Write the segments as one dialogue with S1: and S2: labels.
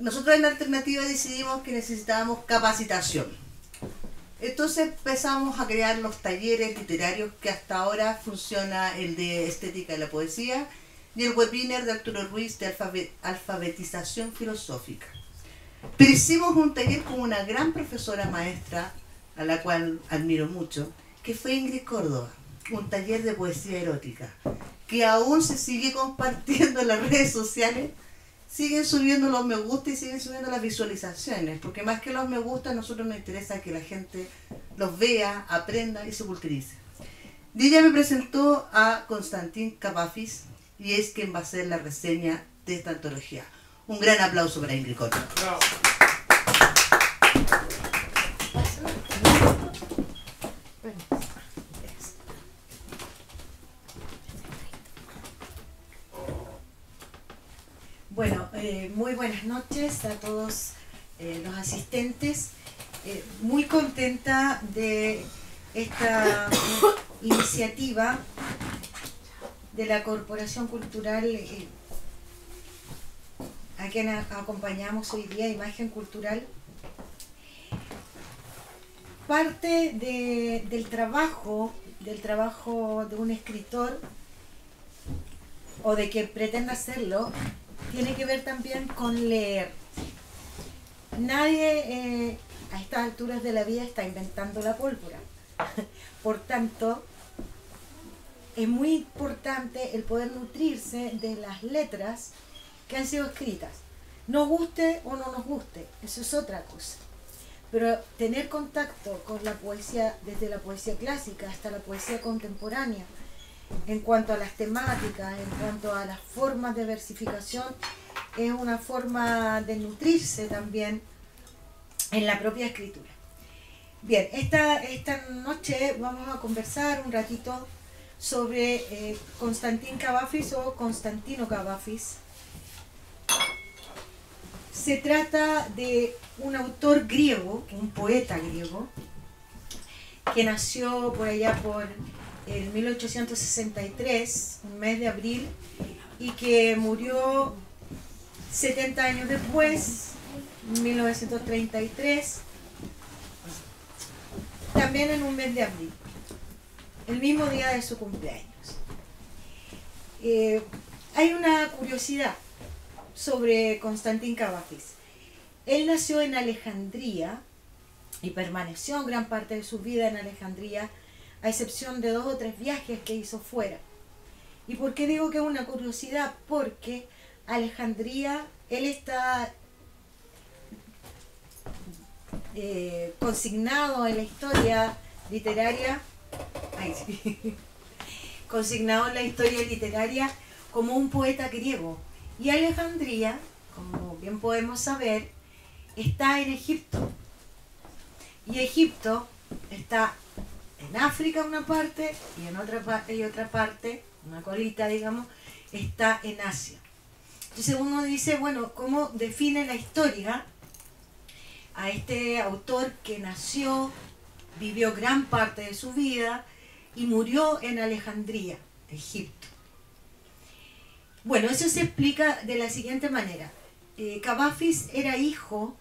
S1: nosotros en Alternativa decidimos que necesitábamos capacitación. Entonces empezamos a crear los talleres literarios que hasta ahora funciona el de Estética de la Poesía y el webinar de Arturo Ruiz de alfabetización filosófica. Pero hicimos un taller con una gran profesora maestra, a la cual admiro mucho, que fue Ingrid Córdoba, un taller de poesía erótica, que aún se sigue compartiendo en las redes sociales, siguen subiendo los me gusta y siguen subiendo las visualizaciones, porque más que los me gusta, a nosotros nos interesa que la gente los vea, aprenda y se culturice. Y ella me presentó a Constantin Cavafis, y es quien va a hacer la reseña de esta antología. Un gran aplauso para Ingrid Córdoba.
S2: Bravo.
S3: Bueno, muy buenas noches a todos los asistentes. Muy contenta de esta iniciativa de la Corporación Cultural a quien acompañamos hoy día, Imagen Cultural. Parte del trabajo de un escritor o de quien pretenda hacerlo tiene que ver también con leer. Nadie a estas alturas de la vida está inventando la pólvora. Por tanto, es muy importante el poder nutrirse de las letras que han sido escritas. Nos guste o no nos guste, eso es otra cosa. Pero tener contacto con la poesía, desde la poesía clásica hasta la poesía contemporánea, en cuanto a las temáticas, en cuanto a las formas de versificación, es una forma de nutrirse también en la propia escritura. Bien, esta noche vamos a conversar un ratito sobre Constantin Cavafis o Constantino Cavafis. Se trata de un autor griego, un poeta griego, que nació por allá por el 1863, un mes de abril, y que murió 70 años después, 1933, también en un mes de abril, el mismo día de su cumpleaños. Hay una curiosidad sobre Constantin Cavafis. Él nació en Alejandría y permaneció gran parte de su vida en Alejandría, a excepción de 2 o 3 viajes que hizo fuera. ¿Y por qué digo que es una curiosidad? Porque Alejandría, él está consignado en la historia literaria, consignado en la historia literaria como un poeta griego. Y Alejandría, como bien podemos saber, está en Egipto. Y Egipto está en África una parte y en otra parte, una colita digamos, está en Asia. Entonces uno dice, bueno, ¿cómo define la historia a este autor que nació, vivió gran parte de su vida y murió en Alejandría, Egipto? Bueno, eso se explica de la siguiente manera. Cavafis era hijo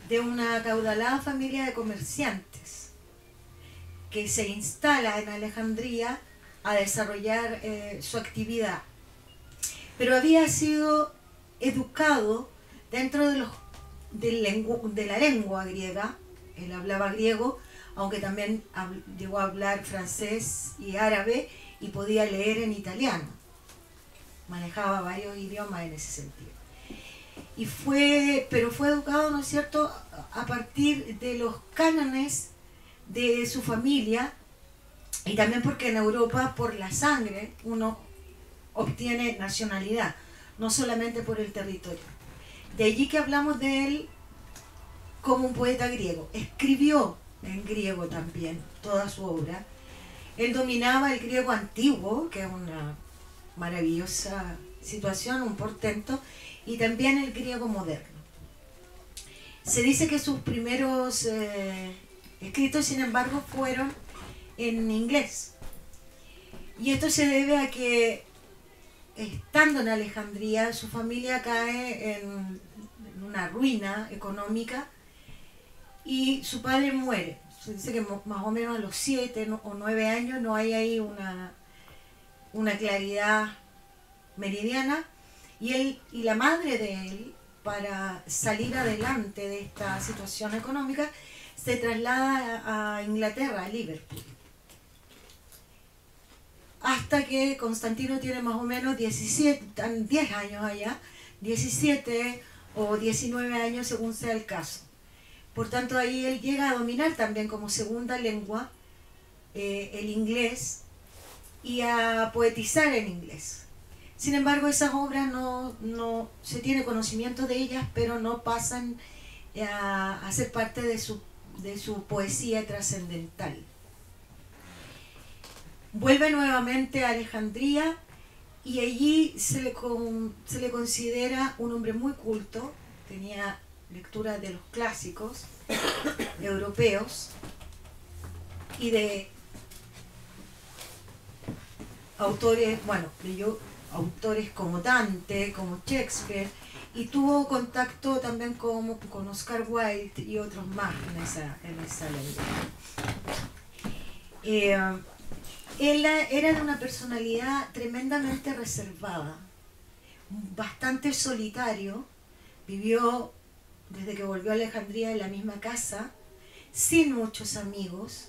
S3: de una acaudalada familia de comerciantes que se instala en Alejandría a desarrollar su actividad. Pero había sido educado dentro de la lengua griega. Él hablaba griego, aunque también llegó a hablar francés y árabe y podía leer en italiano. Manejaba varios idiomas en ese sentido. Pero fue educado, ¿no es cierto?, a partir de los cánones de su familia, y también porque en Europa, por la sangre, uno obtiene nacionalidad, no solamente por el territorio. De allí que hablamos de él como un poeta griego. Escribió en griego también toda su obra. Él dominaba el griego antiguo, que es una maravillosa situación, un portento, y también el griego moderno. Se dice que sus primeros escritos, sin embargo, fueron en inglés. Y esto se debe a que, estando en Alejandría, su familia cae en una ruina económica y su padre muere. Se dice que más o menos a los 7 o 9 años no hay ahí una claridad meridiana, y él y la madre de él, para salir adelante de esta situación económica, se traslada a Inglaterra, a Liverpool, hasta que Constantino tiene más o menos 10 años allá, 17 o 19 años según sea el caso. Por tanto, ahí él llega a dominar también como segunda lengua el inglés y a poetizar en inglés. Sin embargo, esas obras no se tiene conocimiento de ellas, pero no pasan a ser parte de su poesía trascendental. Vuelve nuevamente a Alejandría y allí se le considera un hombre muy culto, tenía lectura de los clásicos europeos y de autores, bueno, leyó autores como Dante, como Shakespeare, y tuvo contacto también con Oscar Wilde y otros más en esa lengua. Él era de una personalidad tremendamente reservada, bastante solitario, vivió desde que volvió a Alejandría en la misma casa, sin muchos amigos,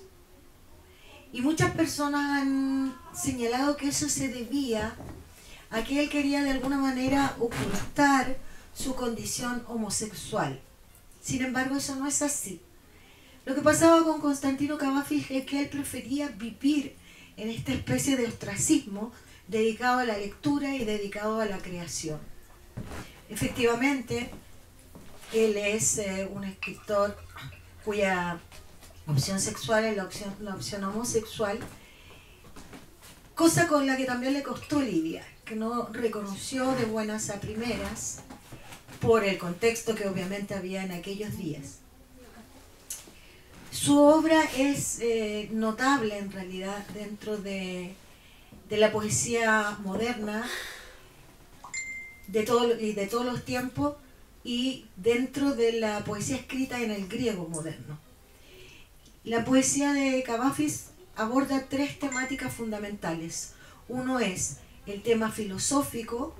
S3: y muchas personas han señalado que eso se debía a que él quería de alguna manera ocultar su condición homosexual. Sin embargo, eso no es así. Lo que pasaba con Constantino Cavafis es que él prefería vivir en esta especie de ostracismo dedicado a la lectura y dedicado a la creación. Efectivamente, él es un escritor cuya opción sexual es la opción homosexual, cosa con la que también le costó lidiar, que no reconoció de buenas a primeras por el contexto que obviamente había en aquellos días. Su obra es notable en realidad dentro de la poesía moderna de todos los tiempos y dentro de la poesía escrita en el griego moderno. La poesía de Cavafis aborda tres temáticas fundamentales. Uno es el tema filosófico,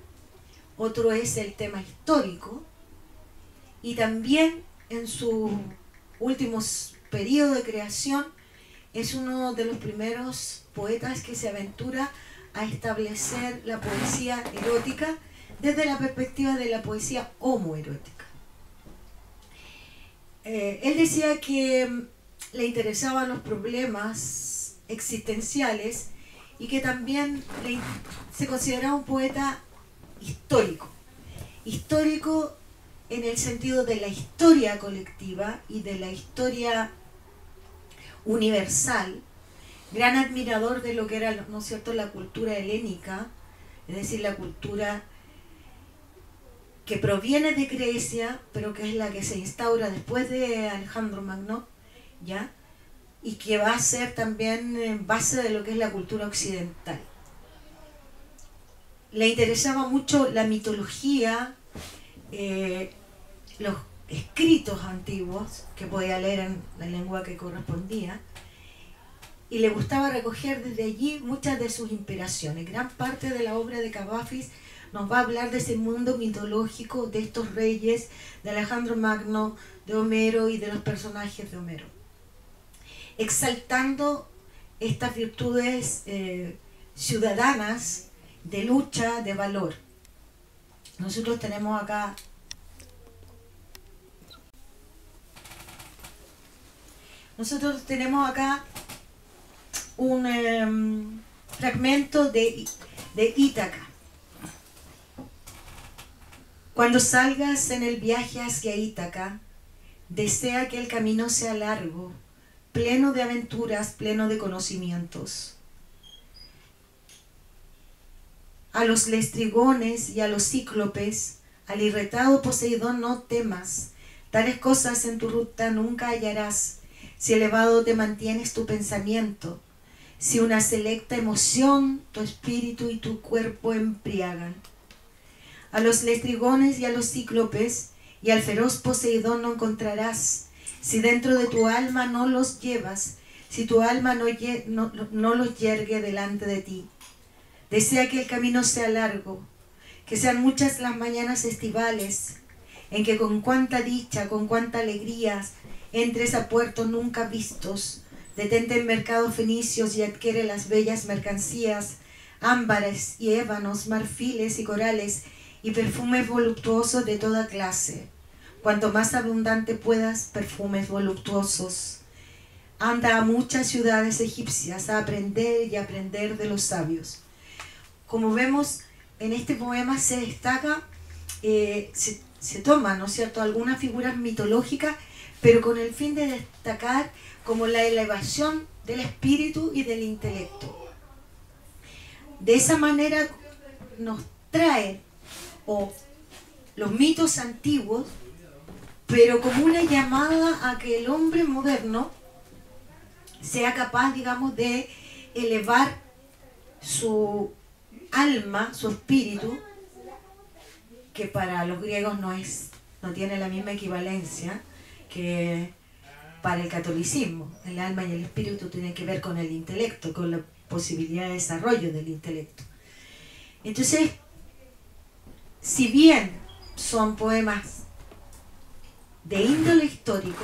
S3: otro es el tema histórico, y también en sus últimos periodos de creación es uno de los primeros poetas que se aventura a establecer la poesía erótica desde la perspectiva de la poesía homoerótica. Él decía que le interesaban los problemas existenciales y que también se consideraba un poeta histórico. Histórico en el sentido de la historia colectiva y de la historia universal, gran admirador de lo que era, ¿no es cierto?, la cultura helénica, es decir, la cultura que proviene de Grecia, pero que es la que se instaura después de Alejandro Magno, ¿ya? Y que va a ser también base de lo que es la cultura occidental. Le interesaba mucho la mitología, los escritos antiguos, que podía leer en la lengua que correspondía, y le gustaba recoger desde allí muchas de sus inspiraciones. Gran parte de la obra de Cavafis nos va a hablar de ese mundo mitológico, de estos reyes, de Alejandro Magno, de Homero y de los personajes de Homero, exaltando estas virtudes ciudadanas de lucha, de valor. Nosotros tenemos acá un fragmento de Ítaca. Cuando salgas en el viaje hacia Ítaca, desea que el camino sea largo, pleno de aventuras, pleno de conocimientos. A los lestrigones y a los cíclopes, al irritado Poseidón no temas, tales cosas en tu ruta nunca hallarás, si elevado te mantienes tu pensamiento, si una selecta emoción tu espíritu y tu cuerpo embriagan. A los lestrigones y a los cíclopes, y al feroz Poseidón no encontrarás, si dentro de tu alma no los llevas, si tu alma no los yergue delante de ti. Desea que el camino sea largo, que sean muchas las mañanas estivales, en que con cuánta dicha, con cuánta alegría, entres a puertos nunca vistos, detente en mercados fenicios y adquiere las bellas mercancías, ámbares y ébanos, marfiles y corales, y perfumes voluptuosos de toda clase. Cuanto más abundante puedas, perfumes voluptuosos. Anda a muchas ciudades egipcias a aprender y aprender de los sabios. Como vemos, en este poema se destaca, se toman, ¿no es cierto?, algunas figuras mitológicas, pero con el fin de destacar como la elevación del espíritu y del intelecto. De esa manera nos trae los mitos antiguos, pero como una llamada a que el hombre moderno sea capaz, digamos, de elevar su alma, su espíritu, que para los griegos no tiene la misma equivalencia que para el catolicismo. El alma y el espíritu tienen que ver con el intelecto, con la posibilidad de desarrollo del intelecto. Entonces, si bien son poemas de índole histórico,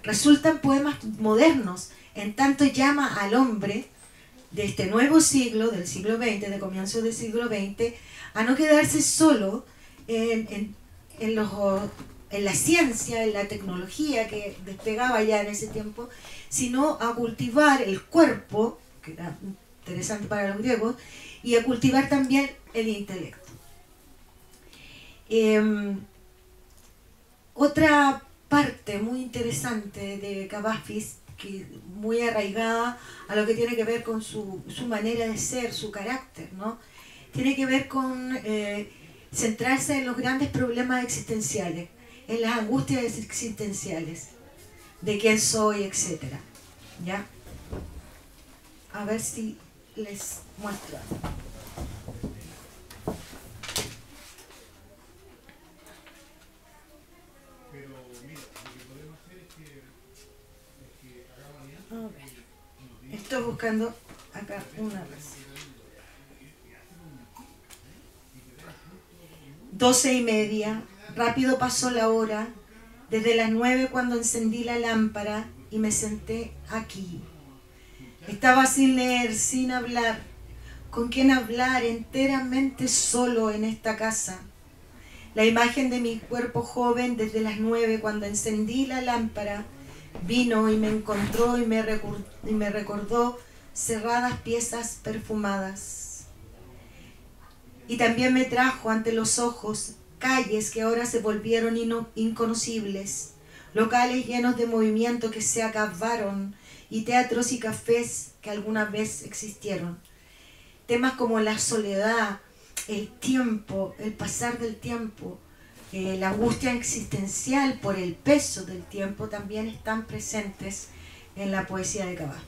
S3: resultan poemas modernos, en tanto llama al hombre de este nuevo siglo, del siglo XX, de comienzo del siglo XX, a no quedarse solo en la ciencia, en la tecnología que despegaba ya en ese tiempo, sino a cultivar el cuerpo, que era interesante para los griegos, y a cultivar también el intelecto. Otra parte muy interesante de Cavafis, que muy arraigada a lo que tiene que ver con su manera de ser, su carácter, ¿no? Tiene que ver con centrarse en los grandes problemas existenciales, en las angustias existenciales, de quién soy, etc. ¿Ya? A ver si les muestro. Estoy buscando acá una vez. 12:30, rápido pasó la hora, desde las 9 cuando encendí la lámpara y me senté aquí. Estaba sin leer, sin hablar, con quién hablar, enteramente solo en esta casa. La imagen de mi cuerpo joven desde las 9 cuando encendí la lámpara vino y me encontró y me recordó cerradas piezas perfumadas. Y también me trajo ante los ojos calles que ahora se volvieron inconocibles, locales llenos de movimiento que se acabaron y teatros y cafés que alguna vez existieron. Temas como la soledad, el tiempo, el pasar del tiempo, la angustia existencial por el peso del tiempo también están presentes en la poesía de Cavafis.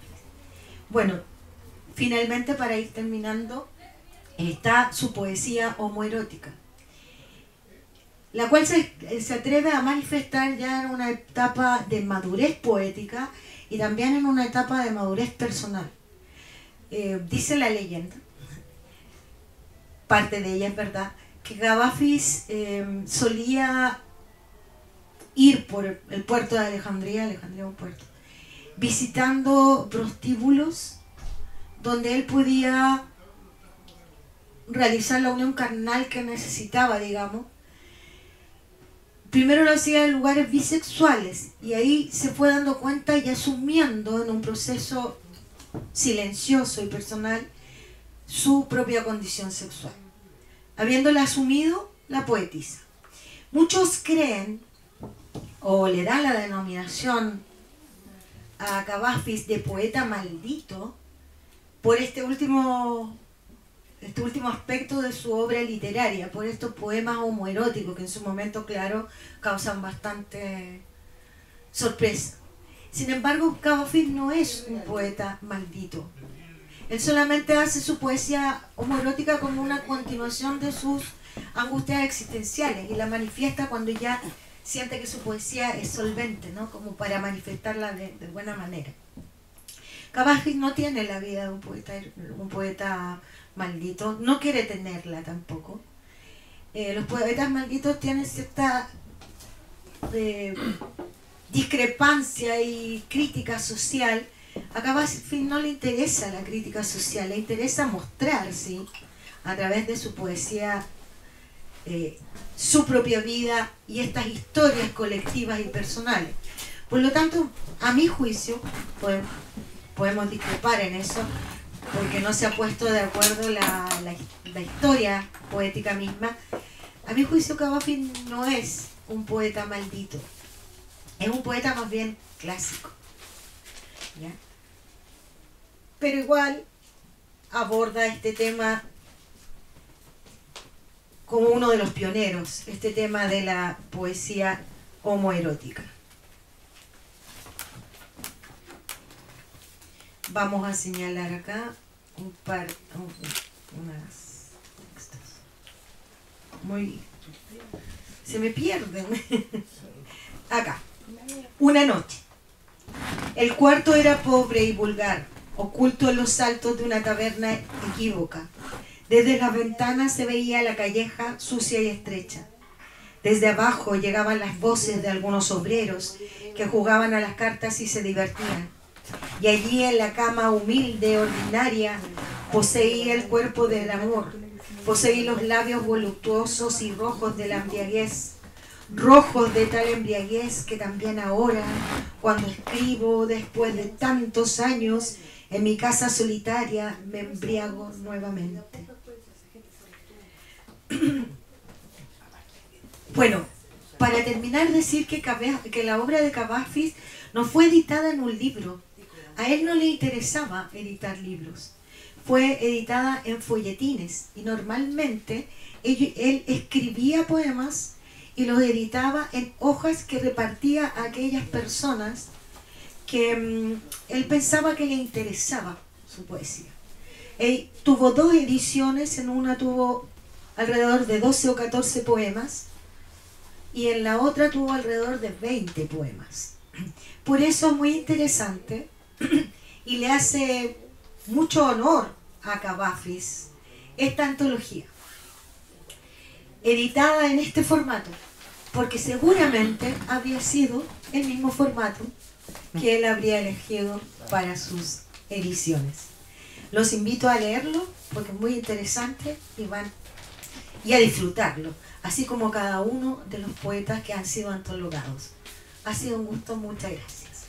S3: Bueno, finalmente, para ir terminando, está su poesía homoerótica, la cual se atreve a manifestar ya en una etapa de madurez poética y también en una etapa de madurez personal. Dice la leyenda, parte de ella es verdad, que Cavafis solía ir por el puerto de Alejandría es un puerto, visitando prostíbulos donde él podía realizar la unión carnal que necesitaba, digamos. Primero lo hacía en lugares bisexuales y ahí se fue dando cuenta y asumiendo en un proceso silencioso y personal su propia condición sexual. Habiéndola asumido, la poetiza. Muchos creen, o le dan la denominación a Cavafis de poeta maldito, por este último aspecto de su obra literaria, por estos poemas homoeróticos que en su momento, claro, causan bastante sorpresa. Sin embargo, Cavafis no es un poeta maldito. Él solamente hace su poesía homoerótica como una continuación de sus angustias existenciales y la manifiesta cuando ya siente que su poesía es solvente, ¿no? Como para manifestarla de buena manera. Cavafis no tiene la vida de un poeta maldito, no quiere tenerla tampoco. Los poetas malditos tienen cierta discrepancia y crítica social. A Cavafis no le interesa la crítica social, le interesa mostrar, ¿sí?, a través de su poesía su propia vida y estas historias colectivas y personales. Por lo tanto, a mi juicio, podemos discrepar en eso, porque no se ha puesto de acuerdo la historia poética misma. A mi juicio, Cavafis no es un poeta maldito, es un poeta más bien clásico, ¿ya? Pero igual aborda este tema como uno de los pioneros, este tema de la poesía homoerótica. Vamos a señalar acá unas textos. Muy, se me pierden. Acá. Una noche. El cuarto era pobre y vulgar, oculto en los altos de una taberna equívoca. Desde las ventanas se veía la calleja sucia y estrecha. Desde abajo llegaban las voces de algunos obreros que jugaban a las cartas y se divertían. Y allí en la cama humilde, ordinaria, poseía el cuerpo del amor, poseía los labios voluptuosos y rojos de la embriaguez, rojos de tal embriaguez que también ahora, cuando escribo después de tantos años, en mi casa solitaria me embriago nuevamente. Bueno, para terminar, decir que la obra de Cavafis no fue editada en un libro. A él no le interesaba editar libros. Fue editada en folletines y normalmente él escribía poemas y los editaba en hojas que repartía a aquellas personas que él pensaba que le interesaba su poesía. Él tuvo 2 ediciones, en una tuvo alrededor de 12 o 14 poemas y en la otra tuvo alrededor de 20 poemas. Por eso es muy interesante y le hace mucho honor a Cavafis esta antología, editada en este formato, porque seguramente habría sido el mismo formato que él habría elegido para sus ediciones. Los invito a leerlo porque es muy interesante y a disfrutarlo, así como cada uno de los poetas que han sido antologados. Ha sido un gusto, muchas gracias.